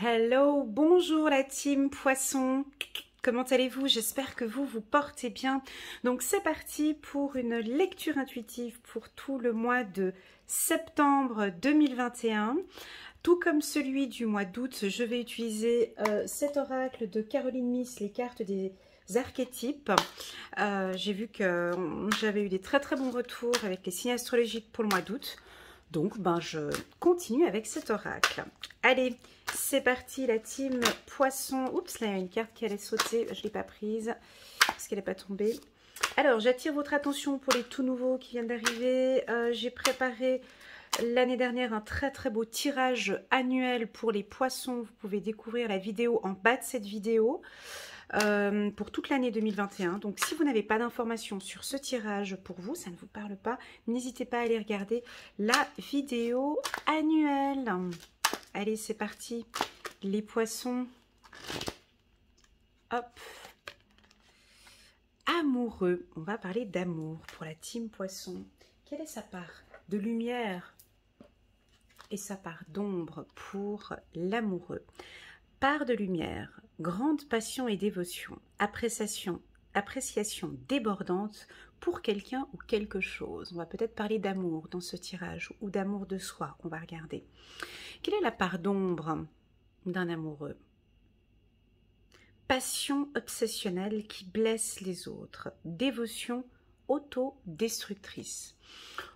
Hello, bonjour la team Poisson. Comment allez-vous? J'espère que vous vous portez bien. Donc c'est parti pour une lecture intuitive pour tout le mois de septembre 2021. Tout comme celui du mois d'août, je vais utiliser cet oracle de Caroline Myss, les cartes des archétypes. J'ai vu que j'avais eu des très bons retours avec les signes astrologiques pour le mois d'août. Donc, je continue avec cet oracle. Allez, c'est parti, la team Poisson. Oups, là, il y a une carte qui allait sauter. Je ne l'ai pas prise parce qu'elle n'est pas tombée. Alors, j'attire votre attention pour les tout nouveaux qui viennent d'arriver. J'ai préparé l'année dernière un très beau tirage annuel pour les poissons. Vous pouvez découvrir la vidéo en bas de cette vidéo. Pour toute l'année 2021. Donc si vous n'avez pas d'informations sur ce tirage pour vous, ça ne vous parle pas, n'hésitez pas à aller regarder la vidéo annuelle. Allez, c'est parti. Les poissons. Hop. Amoureux. On va parler d'amour pour la team poisson. Quelle est sa part de lumière et sa part d'ombre pour l'amoureux? Part de lumière, grande passion et dévotion, appréciation débordante pour quelqu'un ou quelque chose. On va peut-être parler d'amour dans ce tirage ou d'amour de soi, on va regarder. Quelle est la part d'ombre d'un amoureux? Passion obsessionnelle qui blesse les autres, dévotion autodestructrice.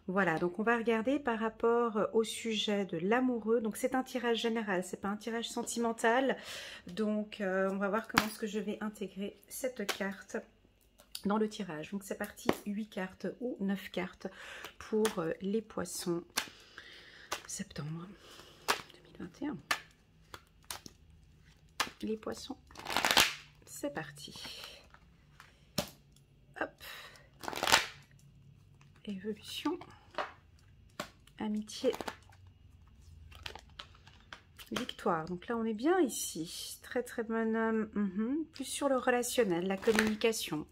Voilà, donc on va regarder par rapport au sujet de l'amoureux. Donc c'est un tirage général, c'est pas un tirage sentimental. Donc on va voir comment est-ce que je vais intégrer cette carte dans le tirage. Donc c'est parti, 8 cartes ou 9 cartes pour les poissons. Septembre 2021. Les poissons, c'est parti. Hop. Évolution, amitié, victoire. Donc là, on est bien ici. Très bonne. Plus sur le relationnel, la communication.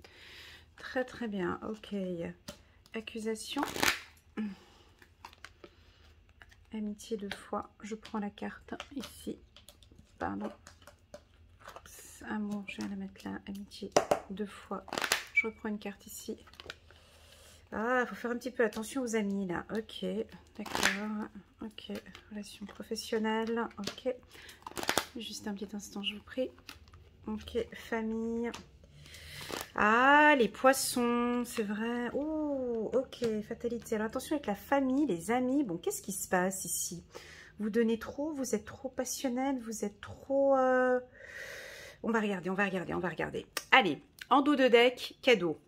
Très bien. Ok. Accusation. Amitié 2 fois. Je prends la carte ici. Pardon. Oups, amour, je vais la mettre là. Amitié 2 fois. Je reprends une carte ici. Ah, il faut faire un petit peu attention aux amis là. Ok, d'accord. Ok, relation professionnelle. Ok, juste un petit instant, je vous prie. Ok, famille. Ah, les poissons, c'est vrai. Oh, ok, fatalité. Alors attention avec la famille, les amis. Bon, qu'est-ce qui se passe ici? Vous donnez trop, vous êtes trop passionnel, vous êtes trop... On va regarder. Allez, en dos de deck, cadeau.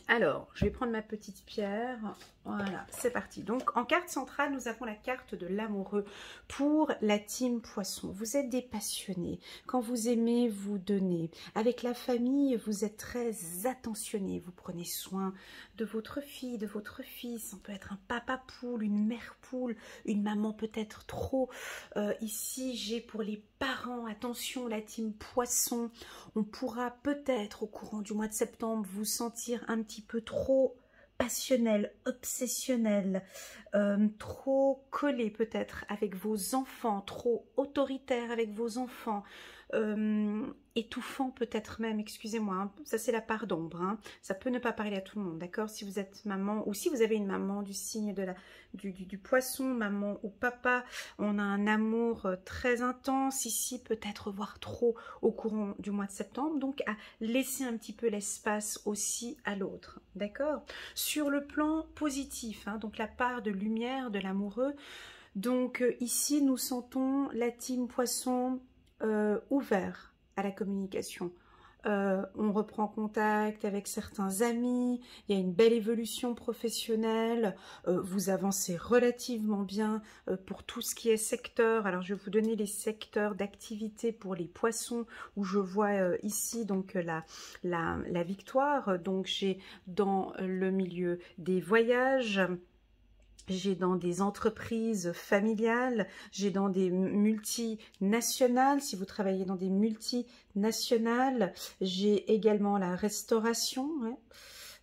Alors, je vais prendre ma petite pierre. Voilà, c'est parti. Donc, en carte centrale, nous avons la carte de l'amoureux pour la team poisson. Vous êtes des passionnés. Quand vous aimez, vous donnez. Avec la famille, vous êtes très attentionnés. Vous prenez soin de votre fille, de votre fils. On peut être un papa poule, une mère poule, une maman peut-être trop. Ici, j'ai pour les parents, attention, la team poisson. On pourra peut-être, au courant du mois de septembre, vous sentir un petit peu trop passionnel, obsessionnel, trop collé peut-être avec vos enfants, trop autoritaire avec vos enfants, étouffant peut-être même, excusez-moi, hein, ça c'est la part d'ombre, hein, ça peut ne pas parler à tout le monde, d'accord? Si vous êtes maman ou si vous avez une maman du signe de du poisson, maman ou papa, on a un amour très intense ici, peut-être voire trop au courant du mois de septembre, donc à laisser un petit peu l'espace aussi à l'autre, d'accord? Sur le plan positif, hein, donc la part de lumière de l'amoureux, donc ici nous sentons la team poisson ouvert à la communication. On reprend contact avec certains amis, il y a une belle évolution professionnelle, vous avancez relativement bien pour tout ce qui est secteur. Alors je vais vous donner les secteurs d'activité pour les poissons où je vois ici donc la victoire. Donc j'ai dans le milieu des voyages, j'ai dans des entreprises familiales, j'ai dans des multinationales, si vous travaillez dans des multinationales, j'ai également la restauration, ouais.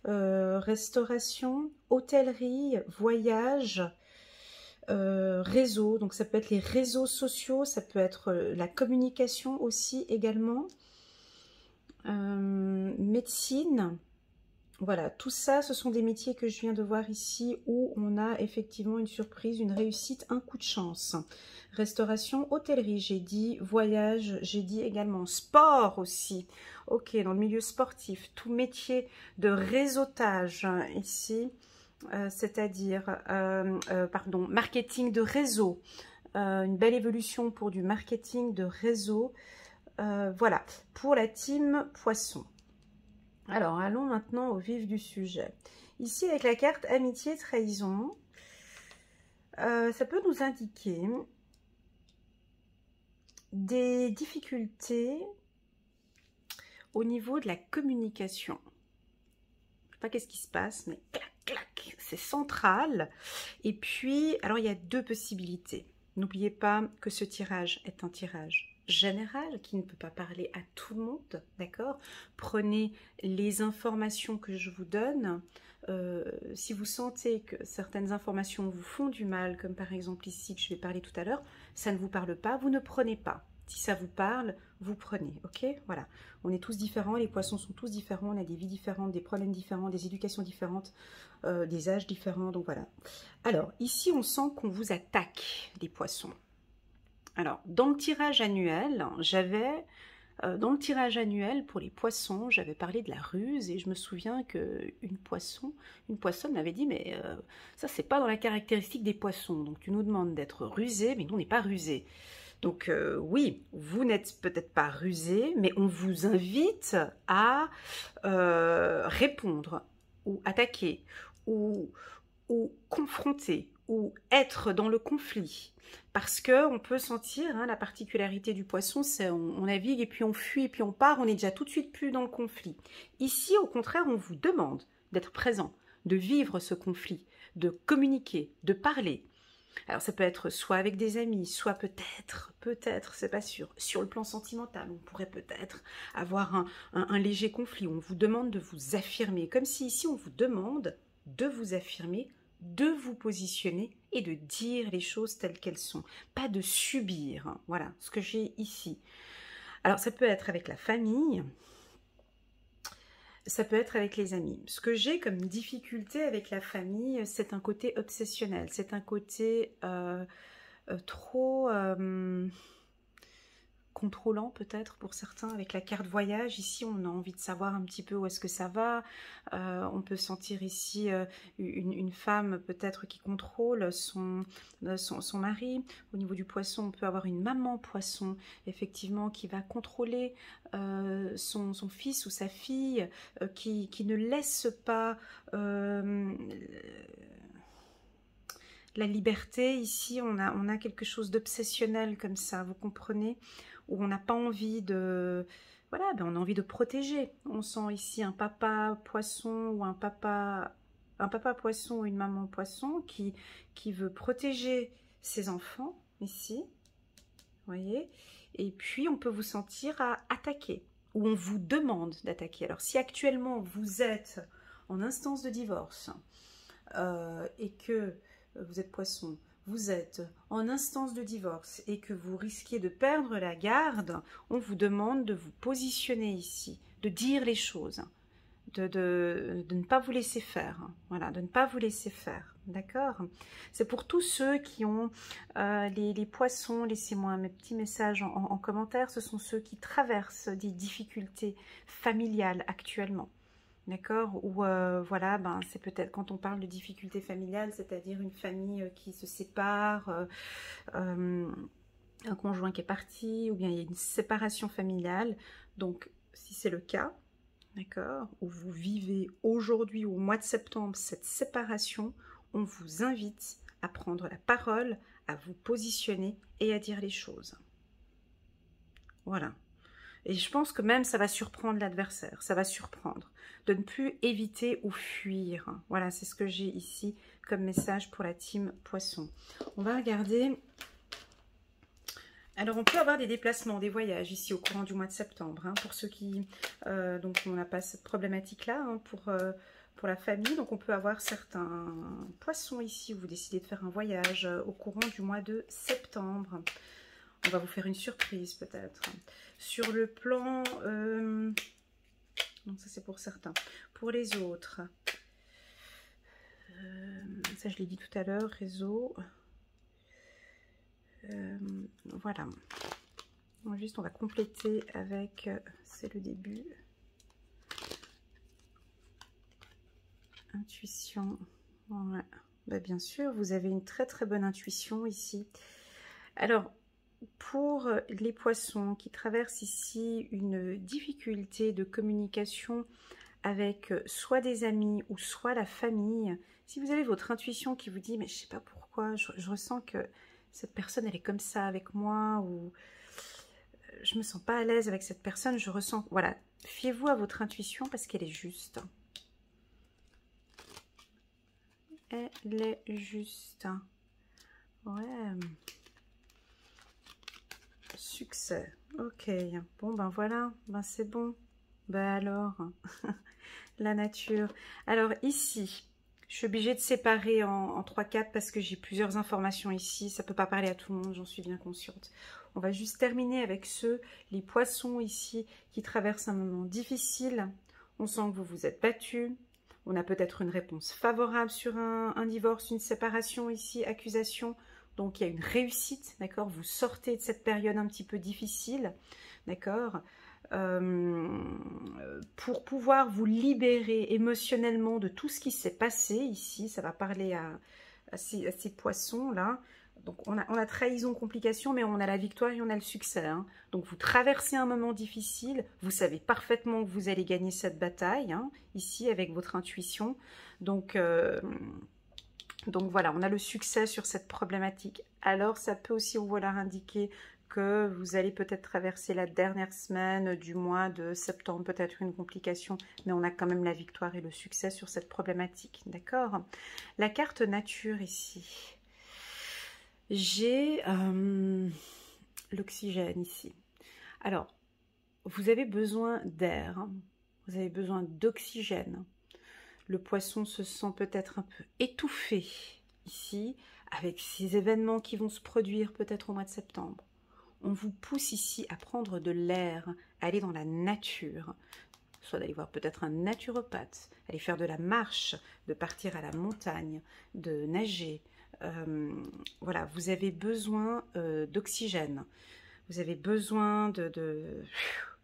Restauration, hôtellerie, voyage, réseau, donc ça peut être les réseaux sociaux, ça peut être la communication aussi également, médecine. Voilà, tout ça, ce sont des métiers que je viens de voir ici où on a effectivement une surprise, une réussite, un coup de chance. Restauration, hôtellerie, j'ai dit, voyage, j'ai dit également, sport aussi. Ok, dans le milieu sportif, tout métier de réseautage ici, c'est-à-dire, pardon, marketing de réseau. Une belle évolution pour du marketing de réseau. Voilà, pour la team poisson. Alors, allons maintenant au vif du sujet. Ici, avec la carte Amitié, Trahison, ça peut nous indiquer des difficultés au niveau de la communication. Je ne sais pas qu'est-ce qui se passe, mais clac, clac, c'est central. Et puis, alors il y a deux possibilités. N'oubliez pas que ce tirage est un tirage général qui ne peut pas parler à tout le monde, d'accord? Prenez les informations que je vous donne. Si vous sentez que certaines informations vous font du mal, comme par exemple ici que je vais parler tout à l'heure, ça ne vous parle pas, vous ne prenez pas. Si ça vous parle, vous prenez, ok? Voilà, on est tous différents, les poissons sont tous différents, on a des vies différentes, des problèmes différents, des éducations différentes, des âges différents, donc voilà. Alors, ici, on sent qu'on vous attaque, les poissons. Alors, dans le tirage annuel, dans le tirage annuel pour les poissons, j'avais parlé de la ruse et je me souviens qu'une poissonne m'avait dit, mais ça, c'est pas dans la caractéristique des poissons, donc tu nous demandes d'être rusé, mais nous, on n'est pas rusé. Donc oui, vous n'êtes peut-être pas rusé, mais on vous invite à répondre ou attaquer ou confronter ou être dans le conflit. Parce qu'on peut sentir, hein, la particularité du poisson, c'est on navigue et puis on fuit et puis on part, on est déjà tout de suite plus dans le conflit. Ici, au contraire, on vous demande d'être présent, de vivre ce conflit, de communiquer, de parler. Alors ça peut être soit avec des amis, soit peut-être, c'est pas sûr, sur le plan sentimental, on pourrait peut-être avoir un léger conflit, on vous demande de vous affirmer, comme si ici on vous demande de vous affirmer, de vous positionner et de dire les choses telles qu'elles sont, pas de subir, hein. Voilà ce que j'ai ici. Alors ça peut être avec la famille, ça peut être avec les amis. Ce que j'ai comme difficulté avec la famille, c'est un côté obsessionnel, c'est un côté trop contrôlant peut-être pour certains. Avec la carte voyage, ici on a envie de savoir un petit peu où est-ce que ça va. On peut sentir ici une femme peut-être qui contrôle son mari. Au niveau du poisson, on peut avoir une maman poisson effectivement qui va contrôler son fils ou sa fille, qui ne laisse pas la liberté. Ici on a quelque chose d'obsessionnel comme ça, vous comprenez, où on n'a pas envie de... Voilà, ben on a envie de protéger. On sent ici un papa poisson ou un papa poisson ou une maman poisson qui veut protéger ses enfants, ici, vous voyez. Et puis on peut vous sentir à attaquer, ou on vous demande d'attaquer. Alors si actuellement vous êtes en instance de divorce et que vous êtes poisson, vous êtes en instance de divorce et que vous risquez de perdre la garde, on vous demande de vous positionner ici, de dire les choses, de ne pas vous laisser faire, voilà, de ne pas vous laisser faire, d'accord? C'est pour tous ceux qui ont les poissons, laissez-moi un petit message en commentaire, ce sont ceux qui traversent des difficultés familiales actuellement. D'accord? Ou voilà, ben, c'est peut-être quand on parle de difficultés familiales, c'est-à-dire une famille qui se sépare, un conjoint qui est parti, ou bien il y a une séparation familiale. Donc, si c'est le cas, d'accord, où vous vivez aujourd'hui, au mois de septembre, cette séparation, on vous invite à prendre la parole, à vous positionner et à dire les choses. Voilà. Et je pense que même ça va surprendre l'adversaire, ça va surprendre. De ne plus éviter ou fuir. Voilà, c'est ce que j'ai ici comme message pour la team poisson. On va regarder. Alors, on peut avoir des déplacements, des voyages ici au courant du mois de septembre. Hein, pour ceux qui... donc, on n'a pas cette problématique-là. Hein, pour la famille. Donc on peut avoir certains poissons ici où vous décidez de faire un voyage au courant du mois de septembre. On va vous faire une surprise peut-être. Sur le plan... non, ça c'est pour certains. Pour les autres, ça je l'ai dit tout à l'heure, réseau. Voilà. Donc, juste on va compléter avec... c'est le début. Intuition. Ouais. Bah, bien sûr, vous avez une très très bonne intuition ici. Alors, pour les poissons qui traversent ici une difficulté de communication avec soit des amis ou soit la famille, si vous avez votre intuition qui vous dit mais je sais pas pourquoi, je ressens que cette personne elle est comme ça avec moi, ou je me sens pas à l'aise avec cette personne, je ressens, voilà, fiez-vous à votre intuition parce qu'elle est juste. Elle est juste. Ouais. Succès. Ok. Bon, ben voilà. Ben c'est bon. Ben alors. La nature. Alors ici, je suis obligée de séparer en 3-4 parce que j'ai plusieurs informations ici. Ça ne peut pas parler à tout le monde, j'en suis bien consciente. On va juste terminer avec les poissons ici qui traversent un moment difficile. On sent que vous vous êtes battus. On a peut-être une réponse favorable sur un divorce, une séparation ici, accusation. Donc il y a une réussite, d'accord? Vous sortez de cette période un petit peu difficile, d'accord? Pour pouvoir vous libérer émotionnellement de tout ce qui s'est passé ici, ça va parler à ces poissons-là. Donc on a trahison, complication, mais on a la victoire et on a le succès. Hein. Donc vous traversez un moment difficile, vous savez parfaitement que vous allez gagner cette bataille, hein, ici avec votre intuition. Donc voilà, on a le succès sur cette problématique. Alors ça peut aussi vouloir indiquer que vous allez peut-être traverser la dernière semaine du mois de septembre, peut-être une complication, mais on a quand même la victoire et le succès sur cette problématique, d'accord? La carte nature ici. J'ai l'oxygène ici. Alors, vous avez besoin d'air, hein, vous avez besoin d'oxygène. Le poisson se sent peut-être un peu étouffé ici, avec ces événements qui vont se produire peut-être au mois de septembre. On vous pousse ici à prendre de l'air, à aller dans la nature, soit d'aller voir peut-être un naturopathe, aller faire de la marche, de partir à la montagne, de nager. Voilà, vous avez besoin d'oxygène, vous avez besoin de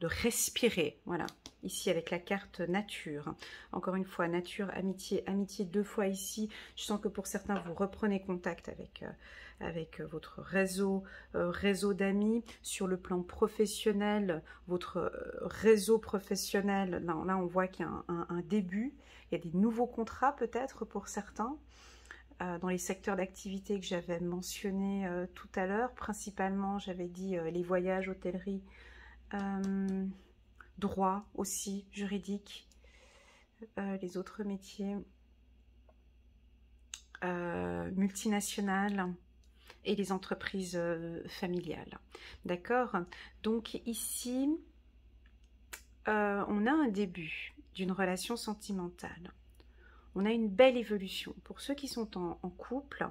respirer, voilà, ici avec la carte nature. Encore une fois, nature, amitié, amitié 2 fois ici. Je sens que pour certains, vous reprenez contact avec votre réseau, réseau d'amis. Sur le plan professionnel, votre réseau professionnel, là on voit qu'il y a un début. Il y a des nouveaux contrats peut-être pour certains. Dans les secteurs d'activité que j'avais mentionné tout à l'heure, principalement j'avais dit les voyages, hôtellerie, droit aussi, juridique, les autres métiers, multinationales et les entreprises familiales. D'accord? Donc ici, on a un début d'une relation sentimentale. On a une belle évolution. Pour ceux qui sont en couple,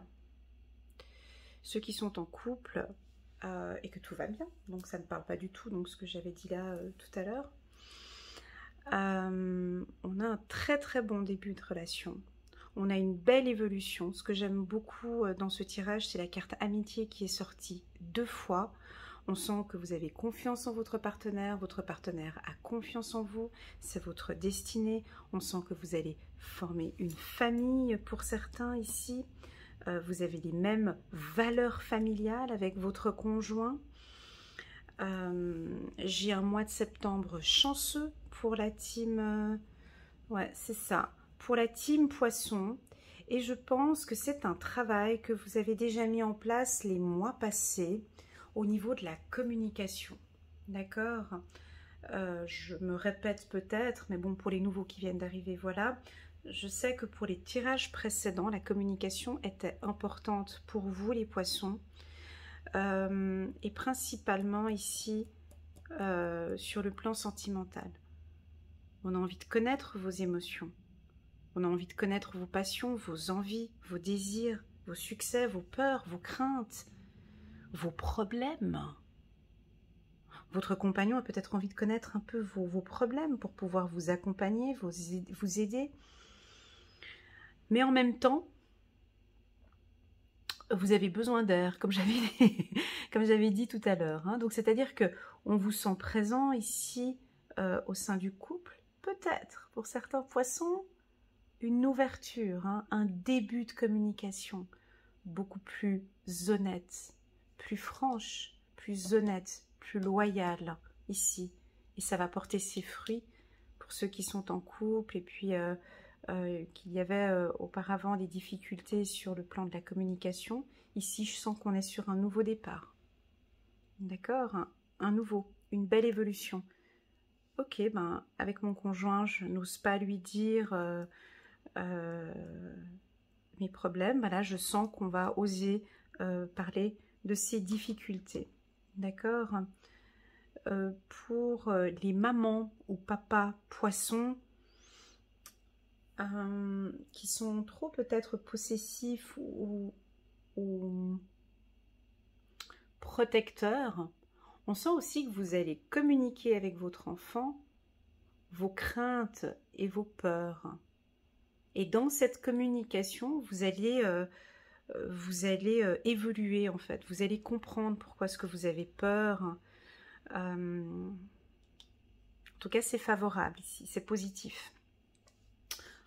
et que tout va bien, donc ça ne parle pas du tout, donc ce que j'avais dit là tout à l'heure, on a un très très bon début de relation. On a une belle évolution. Ce que j'aime beaucoup dans ce tirage, c'est la carte amitié qui est sortie 2 fois. On sent que vous avez confiance en votre partenaire a confiance en vous, c'est votre destinée. On sent que vous allez former une famille pour certains ici. Vous avez les mêmes valeurs familiales avec votre conjoint. J'ai un mois de septembre chanceux pour la team. Ouais, c'est ça. Pour la team poisson. Et je pense que c'est un travail que vous avez déjà mis en place les mois passés au niveau de la communication. D'accord? Je me répète peut-être, mais bon, pour les nouveaux qui viennent d'arriver, voilà. Je sais que pour les tirages précédents, la communication était importante pour vous, les poissons. Et principalement ici, sur le plan sentimental. On a envie de connaître vos émotions. On a envie de connaître vos passions, vos envies, vos désirs, vos succès, vos peurs, vos craintes, vos problèmes. Votre compagnon a peut-être envie de connaître un peu vos problèmes pour pouvoir vous accompagner, vous aider. Mais en même temps, vous avez besoin d'air, comme j'avais dit tout à l'heure. Hein. Donc, c'est-à-dire qu'on vous sent présent ici au sein du couple. Peut-être, pour certains poissons, une ouverture, hein, un début de communication beaucoup plus honnête, plus franche, plus honnête, plus loyale ici. Et ça va porter ses fruits pour ceux qui sont en couple et puis qu'il y avait auparavant des difficultés sur le plan de la communication. Ici, je sens qu'on est sur un nouveau départ. D'accord? Un nouveau, une belle évolution. Ok, ben, avec mon conjoint, je n'ose pas lui dire mes problèmes. Ben là, je sens qu'on va oser parler de ces difficultés. D'accord? Pour les mamans ou papas poissons, qui sont trop peut-être possessifs ou protecteurs, on sent aussi que vous allez communiquer avec votre enfant vos craintes et vos peurs. Et dans cette communication, vous allez évoluer en fait. Vous allez comprendre pourquoi est-ce que vous avez peur. En tout cas, c'est favorable ici, c'est positif.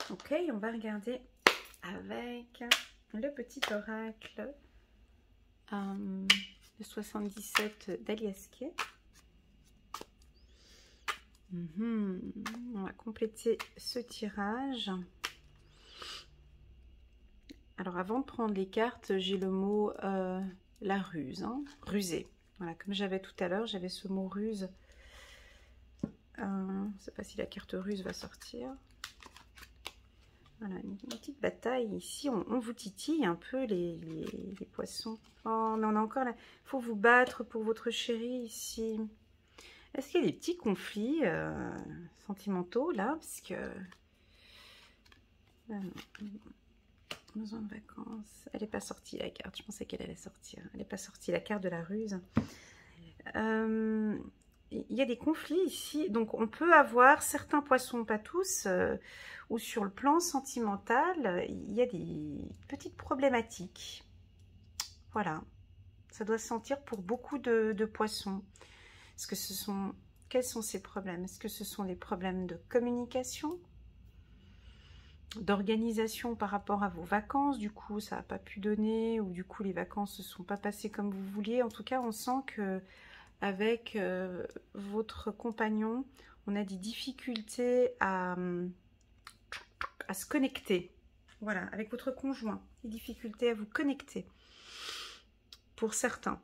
Ok, on va regarder avec le petit oracle de 77 d'Aliaské. On va compléter ce tirage. Alors, avant de prendre les cartes, j'ai le mot la ruse, hein, ruser. Voilà, comme j'avais tout à l'heure, j'avais ce mot ruse. Je ne sais pas si la carte ruse va sortir. Voilà, une petite bataille ici. On vous titille un peu les poissons. Oh, mais on a encore là. Il faut vous battre pour votre chéri ici. Est-ce qu'il y a des petits conflits sentimentaux là? Parce que... besoin de vacances. Elle n'est pas sortie la carte. Je pensais qu'elle allait sortir. Elle n'est pas sortie la carte de la ruse. Il y a des conflits ici. Donc on peut avoir certains poissons, pas tous, où sur le plan sentimental, il y a des petites problématiques. Voilà. Ça doit se sentir pour beaucoup de poissons. Est-ce que ce sont... Quels sont ces problèmes? Est-ce que ce sont des problèmes de communication, d'organisation par rapport à vos vacances? Du coup, ça n'a pas pu donner, ou du coup, les vacances ne se sont pas passées comme vous vouliez. En tout cas, on sent que avec votre compagnon, on a des difficultés à se connecter. Voilà, avec votre conjoint, des difficultés à vous connecter. Pour certains.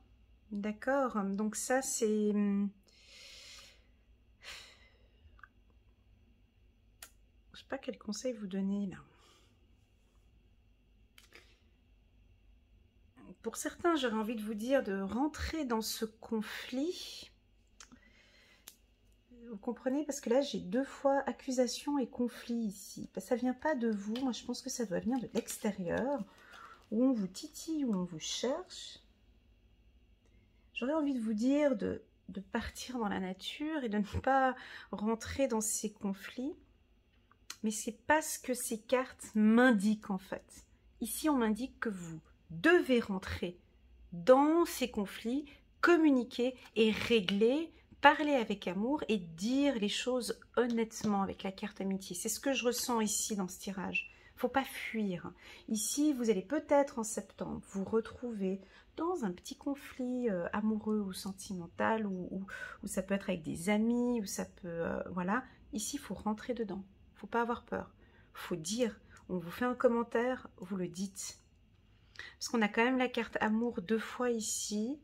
D'accord? Donc ça, c'est... Je sais pas quel conseil vous donner là. Pour certains, j'aurais envie de vous dire de rentrer dans ce conflit. Vous comprenez? Parce que là, j'ai deux fois accusation et conflit ici. Ça ne vient pas de vous. Moi, je pense que ça doit venir de l'extérieur, où on vous titille, où on vous cherche. J'aurais envie de vous dire de partir dans la nature et de ne pas rentrer dans ces conflits. Mais c'est pas ce que ces cartes m'indiquent en fait. Ici, on m'indique que vous devez rentrer dans ces conflits, communiquer et régler, parler avec amour et dire les choses honnêtement avec la carte amitié. C'est ce que je ressens ici dans ce tirage. Il ne faut pas fuir. Ici, vous allez peut-être en septembre vous retrouver dans un petit conflit amoureux ou sentimental, ou ça peut être avec des amis, ou ça peut... voilà. Ici, il faut rentrer dedans. Il ne faut pas avoir peur. Il faut dire. On vous fait un commentaire, vous le dites. Parce qu'on a quand même la carte amour deux fois ici.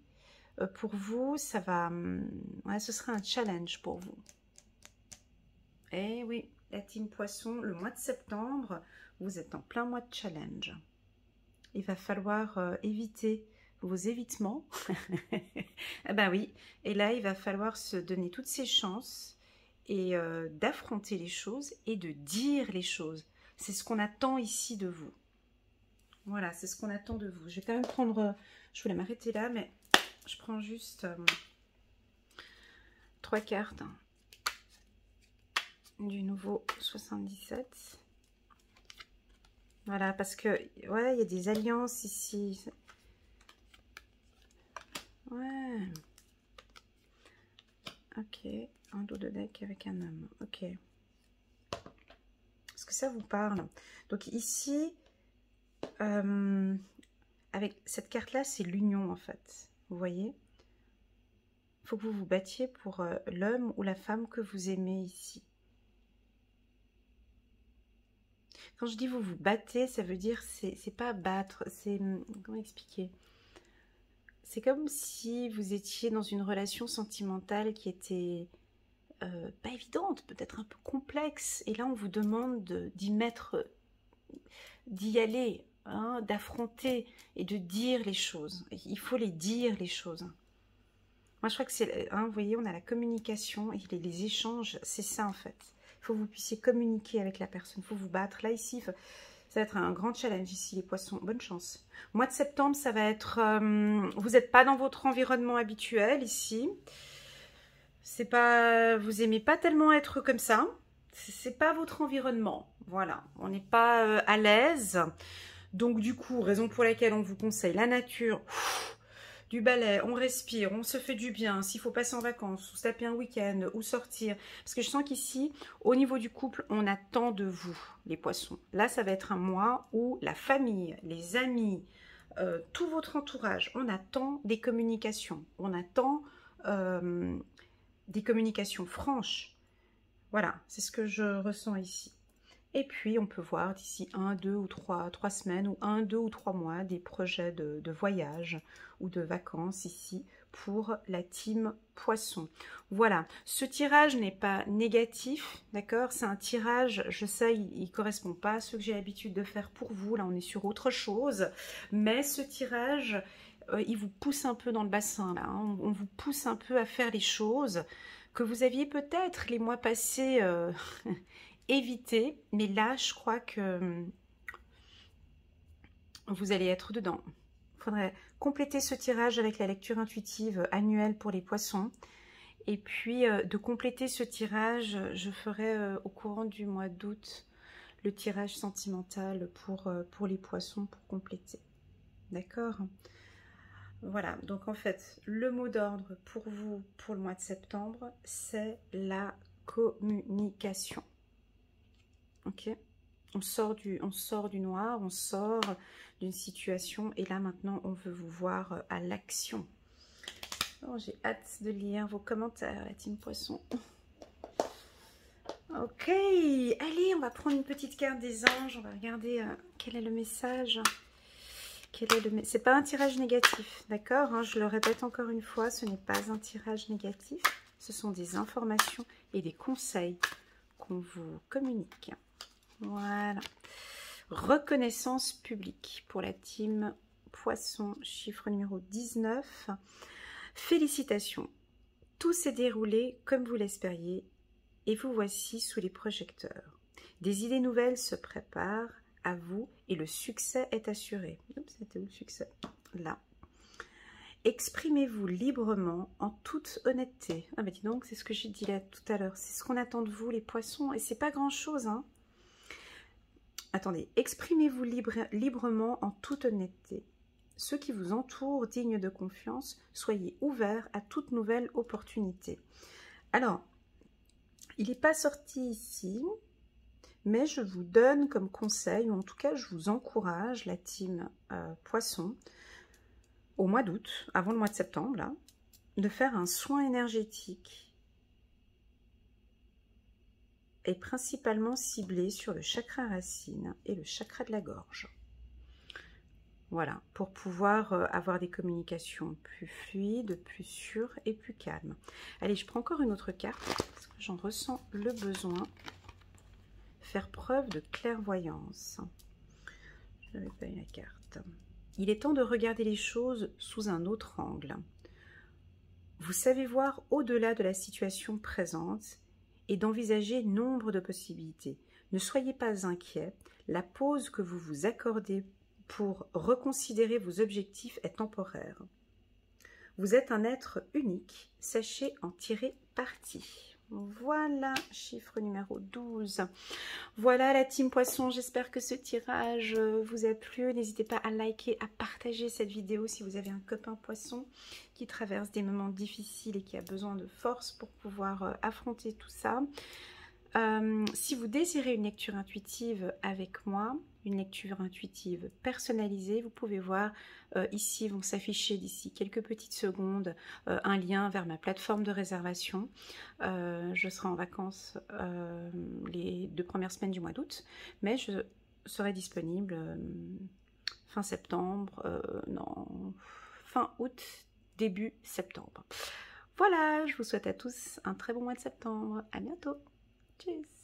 Pour vous, ça va... ouais, ce sera un challenge pour vous. Eh oui, la team poisson, le mois de septembre, vous êtes en plein mois de challenge. Il va falloir éviter vos évitements. Ah ben oui, et là, il va falloir se donner toutes ses chances et d'affronter les choses et de dire les choses. C'est ce qu'on attend ici de vous. Voilà, c'est ce qu'on attend de vous. Je vais quand même prendre... Je voulais m'arrêter là, mais je prends juste 3 cartes du nouveau 77. Voilà, parce que, ouais, il y a des alliances ici. Ouais. Ok, un dos de deck avec un homme. Ok. Est-ce que ça vous parle? Donc ici, avec cette carte-là, c'est l'union en fait. Vous voyez? Il faut que vous vous battiez pour l'homme ou la femme que vous aimez ici. Quand je dis vous vous battez, ça veut dire c'est pas battre, c'est comment expliquer? C'est comme si vous étiez dans une relation sentimentale qui était pas évidente, peut-être un peu complexe, et là on vous demande d'y aller, hein, d'affronter et de dire les choses. Il faut les dire les choses. Moi je crois que c'est, hein, vous voyez, on a la communication et les échanges, c'est ça en fait. Il faut que vous puissiez communiquer avec la personne, il faut vous battre. Là ici, ça va être un grand challenge ici les poissons, bonne chance. Mois de septembre, ça va être, vous n'êtes pas dans votre environnement habituel ici. C'est pas, vous aimez pas tellement être comme ça. C'est pas votre environnement. Voilà, on n'est pas à l'aise. Donc du coup, raison pour laquelle on vous conseille la nature, du balai, on respire, on se fait du bien. S'il faut passer en vacances, ou se taper un week-end, ou sortir. Parce que je sens qu'ici, au niveau du couple, on attend de vous, les poissons. Là, ça va être un mois où la famille, les amis, tout votre entourage, on attend des communications. On attend des communications franches. Voilà, c'est ce que je ressens ici. Et puis, on peut voir d'ici 1, 2 ou 3 semaines ou 1, 2 ou 3 mois des projets de voyage ou de vacances ici pour la team Poisson. Voilà, ce tirage n'est pas négatif, d'accord? C'est un tirage, je sais, il ne correspond pas à ce que j'ai l'habitude de faire pour vous. Là, on est sur autre chose. Mais ce tirage, il vous pousse un peu dans le bassin, là. Hein. On vous pousse un peu à faire les choses que vous aviez peut-être les mois passés... éviter, mais là je crois que vous allez être dedans. Il faudrait compléter ce tirage avec la lecture intuitive annuelle pour les poissons, et puis de compléter ce tirage, je ferai au courant du mois d'août le tirage sentimental pour les poissons pour compléter. D'accord? Voilà, donc en fait le mot d'ordre pour vous pour le mois de septembre, c'est la communication. Ok, on sort du noir, on sort d'une situation et là maintenant on veut vous voir à l'action. Oh, j'ai hâte de lire vos commentaires, la team Poisson. Ok, allez, on va prendre une petite carte des anges, on va regarder quel est le message. C'est pas un tirage négatif, d'accord, hein, je le répète encore une fois, ce n'est pas un tirage négatif, ce sont des informations et des conseils qu'on vous communique. Voilà. Reconnaissance publique pour la team Poisson, chiffre numéro 19. Félicitations. Tout s'est déroulé comme vous l'espériez et vous voici sous les projecteurs. Des idées nouvelles se préparent à vous et le succès est assuré. C'était où le succès? Là. Exprimez-vous librement en toute honnêteté. Ah bah dis donc, c'est ce que j'ai dit là tout à l'heure. C'est ce qu'on attend de vous les poissons et c'est pas grand chose, hein. Attendez, exprimez-vous librement en toute honnêteté. Ceux qui vous entourent, dignes de confiance, soyez ouverts à toute nouvelle opportunité. Alors, il n'est pas sorti ici, mais je vous donne comme conseil, ou en tout cas je vous encourage, la team Poisson, au mois d'août, avant le mois de septembre, là, de faire un soin énergétique est principalement ciblé sur le chakra racine et le chakra de la gorge. Voilà, pour pouvoir avoir des communications plus fluides, plus sûres et plus calmes. Allez, je prends encore une autre carte, parce que j'en ressens le besoin. Faire preuve de clairvoyance. Je n'avais pas eu la carte. Il est temps de regarder les choses sous un autre angle. Vous savez voir au-delà de la situation présente et d'envisager nombre de possibilités. Ne soyez pas inquiets, la pause que vous vous accordez pour reconsidérer vos objectifs est temporaire. Vous êtes un être unique, sachez en tirer parti. Voilà, chiffre numéro 12. Voilà la team Poisson, j'espère que ce tirage vous a plu. N'hésitez pas à liker, à partager cette vidéo si vous avez un copain Poisson qui traverse des moments difficiles et qui a besoin de force pour pouvoir affronter tout ça. Si vous désirez une lecture intuitive avec moi, une lecture intuitive personnalisée, vous pouvez voir ici vont s'afficher d'ici quelques petites secondes un lien vers ma plateforme de réservation. Je serai en vacances les 2 premières semaines du mois d'août, mais je serai disponible fin septembre, non, fin août, début septembre. Voilà, je vous souhaite à tous un très bon mois de septembre. À bientôt. Tschüss.